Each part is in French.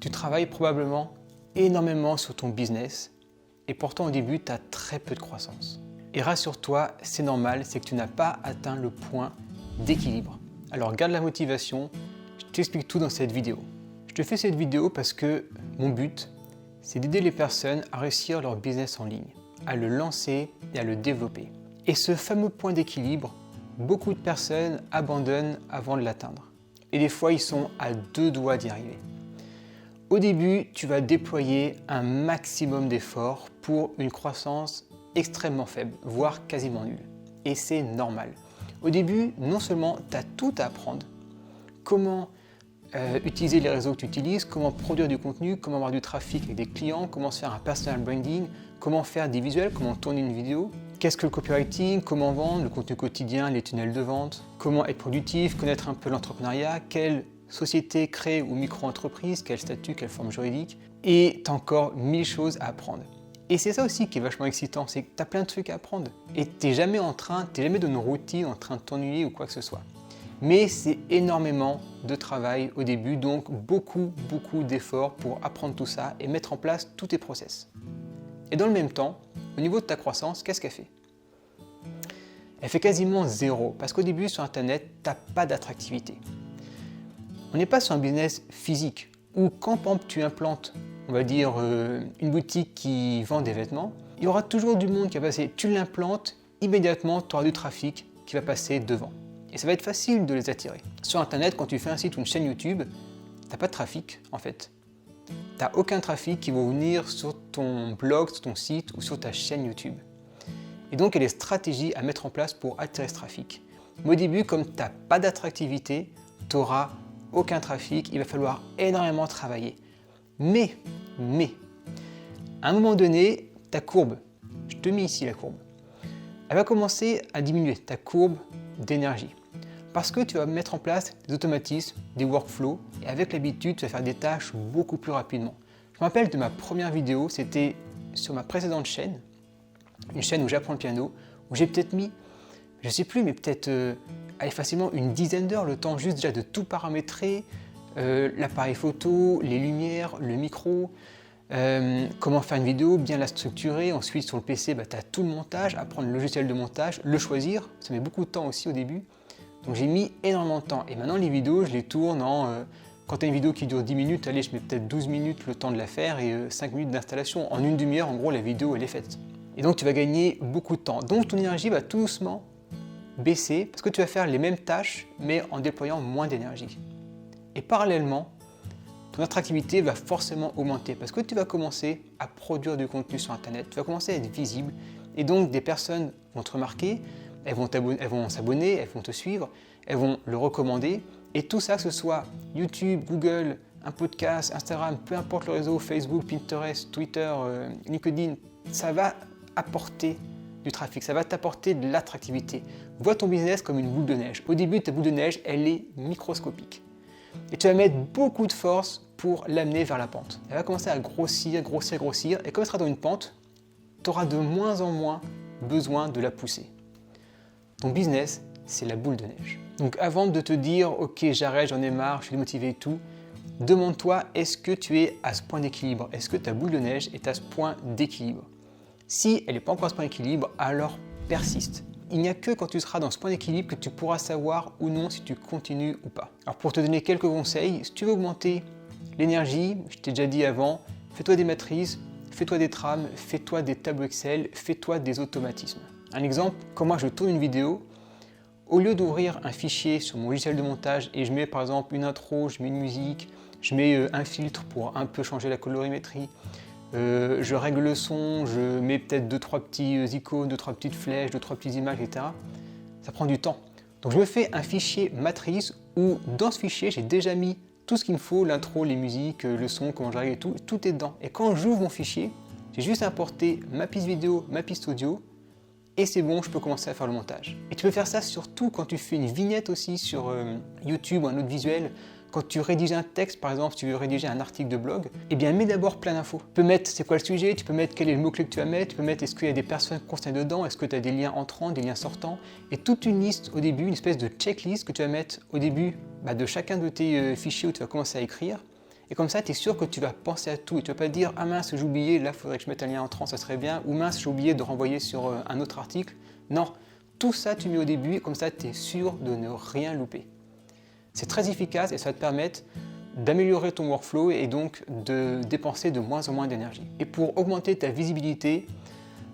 Tu travailles probablement énormément sur ton business et pourtant au début, tu as très peu de croissance. Et rassure-toi, c'est normal, c'est que tu n'as pas atteint le point d'équilibre. Alors garde la motivation, je t'explique tout dans cette vidéo. Je te fais cette vidéo parce que mon but, c'est d'aider les personnes à réussir leur business en ligne, à le lancer et à le développer. Et ce fameux point d'équilibre, beaucoup de personnes abandonnent avant de l'atteindre. Et des fois, ils sont à deux doigts d'y arriver. Au début, tu vas déployer un maximum d'efforts pour une croissance extrêmement faible, voire quasiment nulle. Et c'est normal. Au début, non seulement tu as tout à apprendre, comment utiliser les réseaux que tu utilises, comment produire du contenu, comment avoir du trafic avec des clients, comment se faire un personal branding, comment faire des visuels, comment tourner une vidéo, qu'est-ce que le copywriting, comment vendre, le contenu quotidien, les tunnels de vente, comment être productif, connaître un peu l'entrepreneuriat, quelle société créer ou micro-entreprise, quel statut, quelle forme juridique, et tu as encore 1000 choses à apprendre. Et c'est ça aussi qui est vachement excitant, c'est que tu as plein de trucs à apprendre. Et tu n'es jamais dans une routine, en train de t'ennuyer ou quoi que ce soit. Mais c'est énormément de travail au début, donc beaucoup d'efforts pour apprendre tout ça et mettre en place tous tes process. Et dans le même temps, au niveau de ta croissance, qu'est-ce qu'elle fait? Elle fait quasiment zéro, parce qu'au début sur Internet, tu n'as pas d'attractivité. On n'est pas sur un business physique, où quand par exemple, tu implantes, on va dire, une boutique qui vend des vêtements, il y aura toujours du monde qui va passer. Tu l'implantes, immédiatement, tu auras du trafic qui va passer devant. Et ça va être facile de les attirer. Sur Internet, quand tu fais un site ou une chaîne YouTube, tu n'as pas de trafic en fait. Tu n'as aucun trafic qui va venir sur ton blog, sur ton site ou sur ta chaîne YouTube. Et donc, il y a des stratégies à mettre en place pour attirer ce trafic. Mais au début, comme tu n'as pas d'attractivité, tu n'auras aucun trafic, il va falloir énormément travailler. Mais, à un moment donné, ta courbe, je te mets ici la courbe, elle va commencer à diminuer, ta courbe d'énergie. Parce que tu vas mettre en place des automatismes, des workflows, et avec l'habitude, tu vas faire des tâches beaucoup plus rapidement. Je me rappelle de ma première vidéo, c'était sur ma précédente chaîne, une chaîne où j'apprends le piano, où j'ai peut-être mis, je ne sais plus, mais peut-être facilement une dizaine d'heures, le temps juste déjà de tout paramétrer, l'appareil photo, les lumières, le micro, comment faire une vidéo, bien la structurer. Ensuite sur le PC, tu as tout le montage, apprendre le logiciel de montage, le choisir, ça met beaucoup de temps aussi au début. Donc j'ai mis énormément de temps et maintenant les vidéos je les tourne quand tu as une vidéo qui dure 10 minutes, allez je mets peut-être 12 minutes le temps de la faire et 5 minutes d'installation. En une demi-heure en gros la vidéo elle est faite. Et donc tu vas gagner beaucoup de temps. Donc ton énergie va tout doucement baisser parce que tu vas faire les mêmes tâches mais en déployant moins d'énergie. Et parallèlement, ton attractivité va forcément augmenter parce que tu vas commencer à produire du contenu sur Internet, tu vas commencer à être visible et donc des personnes vont te remarquer, elles vont s'abonner, elles vont te suivre, elles vont le recommander et tout ça, que ce soit YouTube, Google, un podcast, Instagram, peu importe le réseau, Facebook, Pinterest, Twitter, LinkedIn, ça va apporter du trafic, ça va t'apporter de l'attractivité. Vois ton business comme une boule de neige. Au début, ta boule de neige, elle est microscopique. Et tu vas mettre beaucoup de force pour l'amener vers la pente. Elle va commencer à grossir, et comme elle sera dans une pente, tu auras de moins en moins besoin de la pousser. Ton business, c'est la boule de neige. Donc avant de te dire « Ok, j'arrête, j'en ai marre, je suis démotivé et tout », demande-toi est-ce que tu es à ce point d'équilibre? Est-ce que ta boule de neige est à ce point d'équilibre? Si elle n'est pas encore à ce point d'équilibre, alors persiste. Il n'y a que quand tu seras dans ce point d'équilibre que tu pourras savoir ou non si tu continues ou pas. Alors pour te donner quelques conseils, si tu veux augmenter l'énergie, je t'ai déjà dit avant, fais-toi des matrices, fais-toi des trames, fais-toi des tableaux Excel, fais-toi des automatismes. Un exemple, quand moi je tourne une vidéo, au lieu d'ouvrir un fichier sur mon logiciel de montage et je mets par exemple une intro, je mets une musique, je mets un filtre pour un peu changer la colorimétrie, je règle le son, je mets peut-être 2-3 petits icônes, 2-3 petites flèches, 2-3 petites images, etc. Ça prend du temps. Donc je me fais un fichier matrice où dans ce fichier j'ai déjà mis tout ce qu'il me faut, l'intro, les musiques, le son, comment je règle et tout est dedans. Et quand j'ouvre mon fichier, j'ai juste importé ma piste vidéo, ma piste audio, et c'est bon, je peux commencer à faire le montage. Et tu peux faire ça surtout quand tu fais une vignette aussi sur YouTube ou un autre visuel. Quand tu rédiges un texte, par exemple, si tu veux rédiger un article de blog, eh bien mets d'abord plein d'infos. Tu peux mettre c'est quoi le sujet, tu peux mettre quel est le mot-clé que tu vas mettre, tu peux mettre est-ce qu'il y a des personnes concernées dedans, est-ce que tu as des liens entrants, des liens sortants, et toute une liste au début, une espèce de checklist que tu vas mettre au début de chacun de tes fichiers où tu vas commencer à écrire. Et comme ça, tu es sûr que tu vas penser à tout et tu vas pas te dire « Ah mince, j'ai oublié, là, il faudrait que je mette un lien entrant, ça serait bien. » Ou « Mince, j'ai oublié de renvoyer sur un autre article. » Non, tout ça, tu mets au début, comme ça, tu es sûr de ne rien louper. C'est très efficace et ça va te permettre d'améliorer ton workflow et donc de dépenser de moins en moins d'énergie. Et pour augmenter ta visibilité,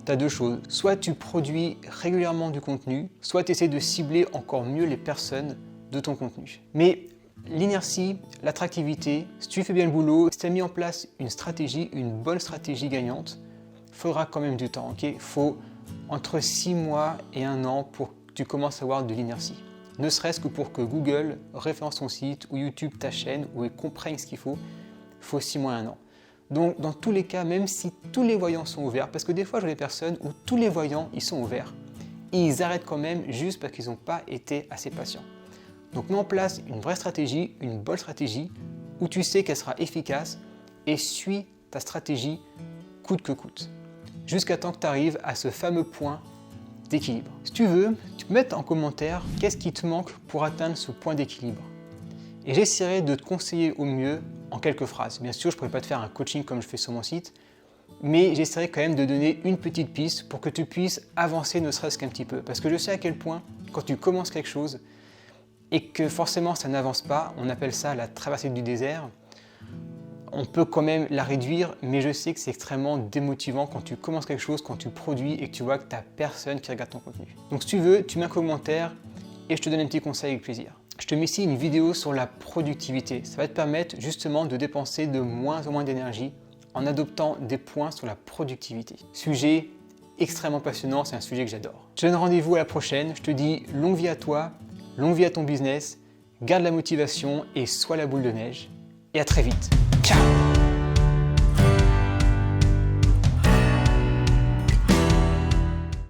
tu as deux choses. Soit tu produis régulièrement du contenu, soit tu essaies de cibler encore mieux les personnes de ton contenu. Mais l'inertie, l'attractivité, si tu fais bien le boulot, si tu as mis en place une stratégie, une bonne stratégie gagnante, il faudra quand même du temps. Il faut entre 6 mois et 1 an pour que tu commences à avoir de l'inertie. Ne serait-ce que pour que Google référence ton site ou YouTube ta chaîne ou comprenne ce qu'il faut 6 mois et 1 an. Donc dans tous les cas, même si tous les voyants sont ouverts, parce que des fois je vois des personnes où tous les voyants ils sont ouverts, ils arrêtent quand même juste parce qu'ils n'ont pas été assez patients. Donc mets en place une vraie stratégie, une bonne stratégie, où tu sais qu'elle sera efficace et suis ta stratégie coûte que coûte, jusqu'à temps que tu arrives à ce fameux point d'équilibre. Si tu veux, tu peux mettre en commentaire qu'est-ce qui te manque pour atteindre ce point d'équilibre. Et j'essaierai de te conseiller au mieux en quelques phrases. Bien sûr, je ne pourrais pas te faire un coaching comme je fais sur mon site, mais j'essaierai quand même de donner une petite piste pour que tu puisses avancer ne serait-ce qu'un petit peu. Parce que je sais à quel point, quand tu commences quelque chose et que forcément ça n'avance pas, on appelle ça la traversée du désert, on peut quand même la réduire, mais je sais que c'est extrêmement démotivant quand tu commences quelque chose, quand tu produis et que tu vois que tu n'as personne qui regarde ton contenu. Donc si tu veux, tu mets un commentaire et je te donne un petit conseil avec plaisir. Je te mets ici une vidéo sur la productivité. Ça va te permettre justement de dépenser de moins en moins d'énergie en adoptant des points sur la productivité. Sujet extrêmement passionnant, c'est un sujet que j'adore. Je te donne rendez-vous à la prochaine. Je te dis longue vie à toi, longue vie à ton business, garde la motivation et sois la boule de neige. Et à très vite.